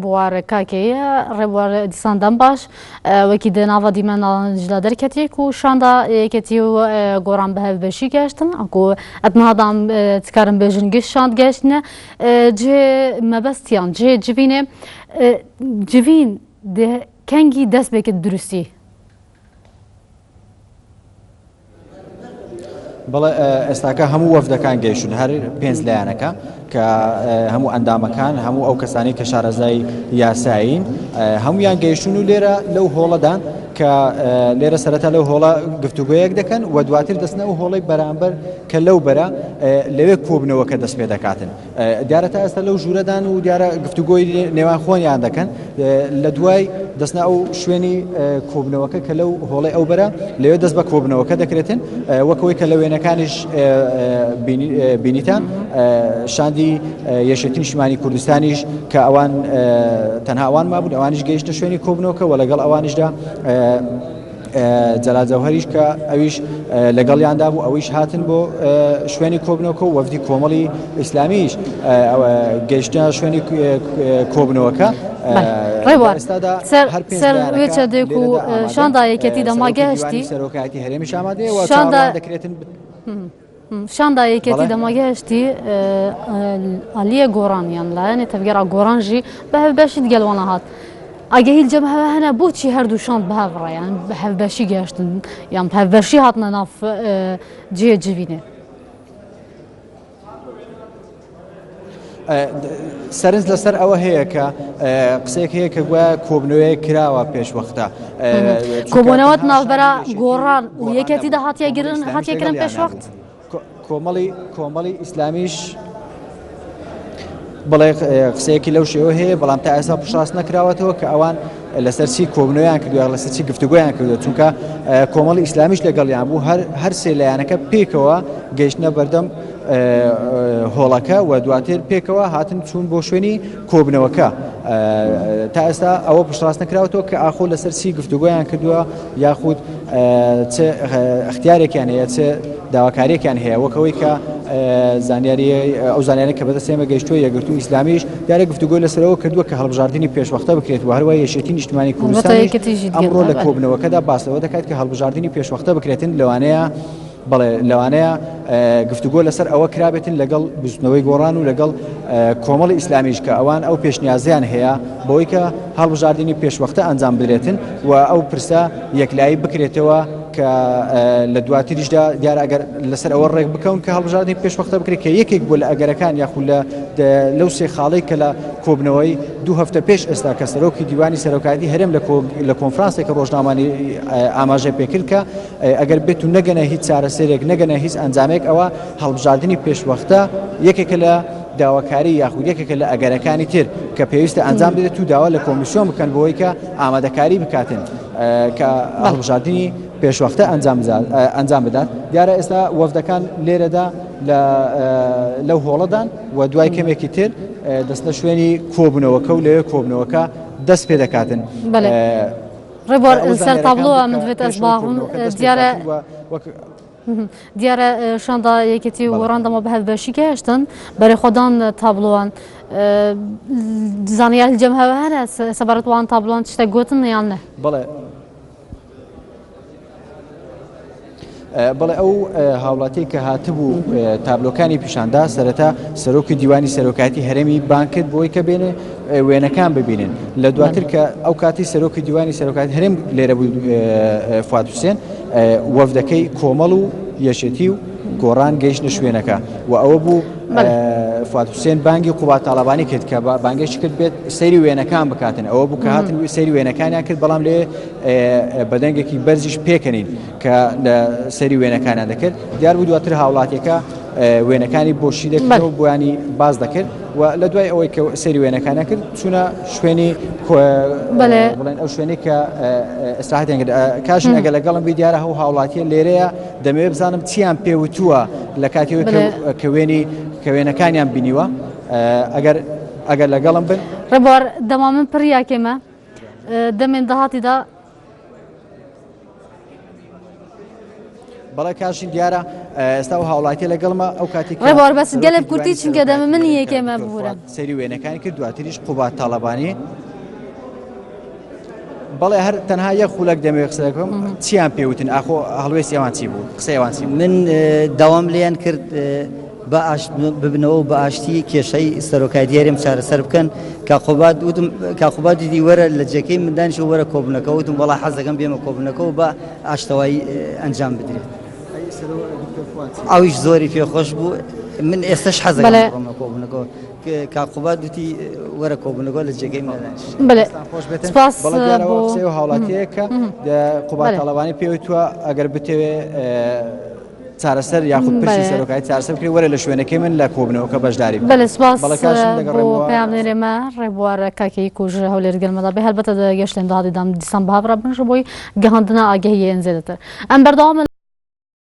بوار كاكي ربوار ديسان دمباش وكي دنافا ديما جلا دركتيك وشاندا كتيو غوران بها بشي گشتن اكو اتنادام تكارم بجن گشاند گشتنه جه مبستيان جه جوینه جوین ده کنگی دست بکت درستی بەڵێ ئێستاکە هەموو وەفدەکان گەیشتن هەر پێنج لایەنەکە کە هەموو ئەندامەکان هەموو ئەو کەسانی کە شارەزای یاسایین هەمویان گەیشتن و لێرە لەو هۆڵەدان کە لێرە سەرەتا لەو هۆڵە گفتوگۆیەک دەکەن و دواتر دەستنە و هۆڵی بەرامبەر کە لەو بەرە لەوێ کۆبنەوەکە دەست پێ دەکاتن دیارە تا ئێستا لەو ژوورەدان و دیارە گفتوگۆی نێوان خۆیان دەکەن لە دوای دەستنە ئەو شوێنی کۆبنەوەکە کە لەو هۆڵی ئەو بەرە لەوێ دەست بە کۆبنەوەکە دەکرێتن وەکەوەی کە لە وێنەکانیش بینیتان شاندی یەشێتی نیشتیمانی کوردستانیش کە ئەوان تەنها ئەوان مابوون ئەوانیش گەیشتە شوێنی کۆبنەوەکە و لەگەڵ ئەوانیشدا جەلال جەوهەریش کە ئەویش لەگەڵیاندا بوو ئەویش هاتن بۆ شوێنی کۆبنەوەکە و وەفدی کۆمەڵی ئیسلامیش گەیشتە شوێنی کۆبنەوەکە سەر دێک و شاندایەکەتی دەماگەهشتی سەرۆکایەتی هەرێمیش ئامادەیە و چاوەڕوان دەکرێتن شاندایەکەتی دەماگەهشتی ئالیە گۆڕانیان لایەنێ تەبگەرا گۆڕانژی بە هەفبەشی گەلوانە هات ئەگە هیچ جەم هەنا بۆچی هەردوو شاند بەهاڤڕایان بە هەفبەشی گەشتن یان هەفبەشی هاتنە ناف جێ جوینێ سەرنج لەسەر ئەوە هەیە کە قسەیەک هەیە کە گویا کۆبنەوەی کراوە پێشوەختە کۆبوونەوەت ناوبەرە گۆڕان و یەکێتی دا هاتیەگرن پێشوەخت کۆمەڵی ئیسلامیش بەڵێ قسەیەکی لەو شێوە هەیە بەڵام تا ئێستا پشتڕاست نەکراوەتەوە کە ئەوان لەسەر چی کۆبنەوەیان کردووە لەسەر چی گفتوگۆیان کردووە چونکە کۆمەڵی ئیسلامیش لەگەڵیان بوو هەر سێ لایەنەکە پێکەوە گەیشتنە بەردەم هۆڵەکە و دواتر پێکەوە هاتن چوون بۆ شوێنی کۆبنەوەکە تا ئێستا ئەوە پشتڕاست نەکراوەتەوە کە ئاخۆ لەسەر چی گفتوگۆیان کردووە یاخود چ اختیارێکیان هەیە چ داواکاریێکیان هەیە وەکەوەی کە زانیاری ئەو زانیاری کە بەدەستێمە گەیشتووە یەکگرتووی ئیسلامیش دیارە گفتوگۆی لەسەرەوە کردووە کە هەڵبژاردننی پێشوەختە بکرێت و هەروە یەشێتی نیشتیمانی کوردستان ئەمڕۆ لە کۆبنەوەکەدا باسەوە دەکات کە هەڵبژاردننی پێشوەختە بکرێتن لەوانەیە بەڵێ لەوانەیە گفتوگۆ لەسەر ئەوە کرابێتن لەگەڵ بستنەوەی گۆڕان و لەگەڵ کۆمەڵی ئیسلامیش کە ئەوان ئەو پێشنیازیان هەیە بۆی کە هەڵبژاردننی پێشوەختە ئەنجام بدرێتن و ئەو پرسە یەکلایی بکرێتەوە کە لە دواتریشدا دیارە ئەگەر لەسەر ئەوە ڕێک بکەون کە هەڵبژاردننی پێشوەختە بکرێت کە یەکێک بۆ لە ئەگەرەکان یاخود لەو سێ خاڵەی کە لە کۆبنەوەی دوو هەفتە پێش ئێستا کە سەرۆکی دیوانی سەرۆکایەتی هەرێم لە کۆنفرانسێکە ڕۆژنامانی ئاماژە پێکرد کە ئەگەر بێت و نەگەنە هیچ چارەسەرێک نەگەنە هیچ ئەنجامێک ئەوە هەڵبژاردننی پێشوەختە یەکێکە لە داواکاری یاخود یەکێکە لە ئەگەرەکانی تر کە پێویستە ئەنجام بدێت و داوا لە کۆمیسیۆن بکەن بۆی کە ئامادەکاری بکاتن کە هەڵبژاردننی پێشوەختە ئەنجام بدات دیارە ئێستا وەفدەکان لێرەدا لەو هۆڵەدان و دوای کەمێکی تر دەستە شوێنی کۆبنەوەکە و لەوێ کۆبنەوەکە دەست پێ دەکاتن ڕێبوار سەر تابلۆ من دوێت ئەسباغون دیارە شاندا یەکێتی وەڕاندەمە بە هەفبەشی گەشتن بەرێ خۆدان تابلۆوان زانیار جەم هەوە هەنە سەبارەتوان تابلۆوان تشتە گوتن یان نە بەڵێ ئەو هاوڵاتی کە هاتبوو تابلۆکانی پیشاندا سەرەتا سەرۆکی دیوانی سەرۆکایەتی هەرێمی بان کرد بۆی کە بێنێ وێنەکان ببینن لە دواتر کە ئەو کاتی سەرۆکی دیوانی سەرۆکایەتی هەرێم لێرە بوو فواد حوسێن وەفدەکەی کۆمەڵ و یەشێتی و گۆڕان گەیشتە شوێنەکە و ئەوە بوو فواد حوسێن بانگی قوبات تاڵەبانی کرد کە بانگێکی کرد بێت سەیری وێنەکان بکاتن ئەوە بوو کە هاتن سەیری وێنەکانیان کرد بەڵام لێ بەدەنگێکی بەرزیش پێکەنین کە لە سەیری وێنەکانیان دەکرد دیار بوو دواتر هاوڵاتیەکە وێنەکانی بۆشی دەکردەوە بۆیانی باز دەکرد و لە دوای ئەوەی کە سەیری وێنەکانە کرد چوونە شوێنی بڵێن ئەو شوێنی کە ئێستراحەتیان کرد کاشن ئەگەر لەگەڵم بی دیارە هەو هاوڵاتیە لێرەیە دەمەوێت بزانم چیان پێوتووە لە کاتیەوە کە وێنەکانیان بینیوە ئەگەر لەگەڵم بن ڕێبوار دەما من پڕیاکێمە دەمێن داهاتیدا بەڵێ کاشین دیارە ئێستا و هاوڵاتی لەگەڵمە ئەو کاتی ڕێبوار بەس گەلێ کورتی چونکە دەمە من یەکێمە ببوورە سەری وێنەکانی کرد دواتریش قوبات تاڵەبانی بەڵێ هەر تەنها یەک خولەک دەمێ قسەکەم چیان پێوتن ئاخۆ هەڵوێ سێوان چی بوو قسەیوان چی من داوام لێیان کرد ببنەوە و بە ئاشتی کێشەی سەرۆکای دیاریم چارەسەر بکەن کاخوبات دیدی وەرە لە جێکەی مندانیش وەرە کۆبنەکە وتم وەڵا حەز دەکەم بێمە کۆبنەکەەوە بە ئاشتەوایی ئەنجام بدرێت ئەویش زۆری پێخۆش بوو من ئێستش حەز دەکەم بڕۆمە کۆبنەکەەوە کاخوبات دوتی وەرە کۆبنەکەەوە لە جێگەی مندانیش بڵێ سپاس بەڵێ قسەی و هاوڵاتیەیە کە قوبات تاڵەبانی پێوتووە ئەگەر بتەوێ چارەسەر یاخود پرسی سەرۆکایی چارەسەر بکرێ وەرە لە شوێنەکەی من لە کۆبنەوەکە بەشداری بەڵێ سپاس بۆ پەیامنێرێمە ڕێبوارە کاکەی کوژ هەولێرگەلمەدا بێ هەلبەتە دەگەشتێن دادیدام دیسان بەهاڕە بنژ بۆی گەهاندنا ئاگەهی ئێن زێدەتر ئەم بەردەوام